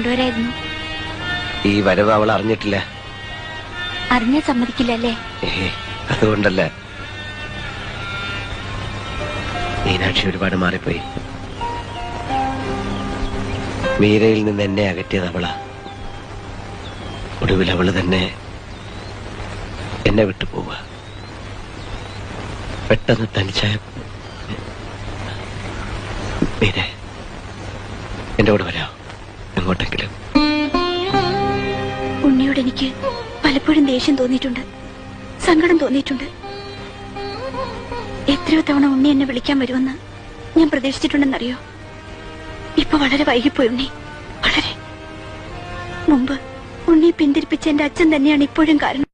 കൊണ്ടുവരായിരുന്നു. ഈ വരവ് അവൾ അറിഞ്ഞിട്ടില്ല. അറിഞ്ഞ സമ്മതിക്കില്ല അല്ലേ? അതുകൊണ്ടല്ല, മീനാക്ഷി ഒരുപാട് മാറിപ്പോയി. മീരയിൽ നിന്ന് എന്നെ അകറ്റിയത് അവളാ. ഒടുവിൽ അവള് തന്നെ എന്നെ വിട്ടു പോവുക. പെട്ടെന്ന് തനിച്ചായ മീരെ, എന്റെ കൂടെ വരാം എങ്ങോട്ടെങ്കിലും. ഉണ്ണിയോട് എനിക്ക് പലപ്പോഴും ദേഷ്യം തോന്നിയിട്ടുണ്ട്, സങ്കടം തോന്നിയിട്ടുണ്ട്. എത്രയോ തവണ ഉണ്ണി എന്നെ വിളിക്കാൻ വരുമെന്ന് ഞാൻ പ്രതീക്ഷിച്ചിട്ടുണ്ടെന്നറിയോ? ഇപ്പൊ വളരെ വൈകിപ്പോയി ഉണ്ണി, വളരെ. മുമ്പ് ഉണ്ണി പിന്തിരിപ്പിച്ച എന്റെ അച്ഛൻ തന്നെയാണ് ഇപ്പോഴും കാരണം.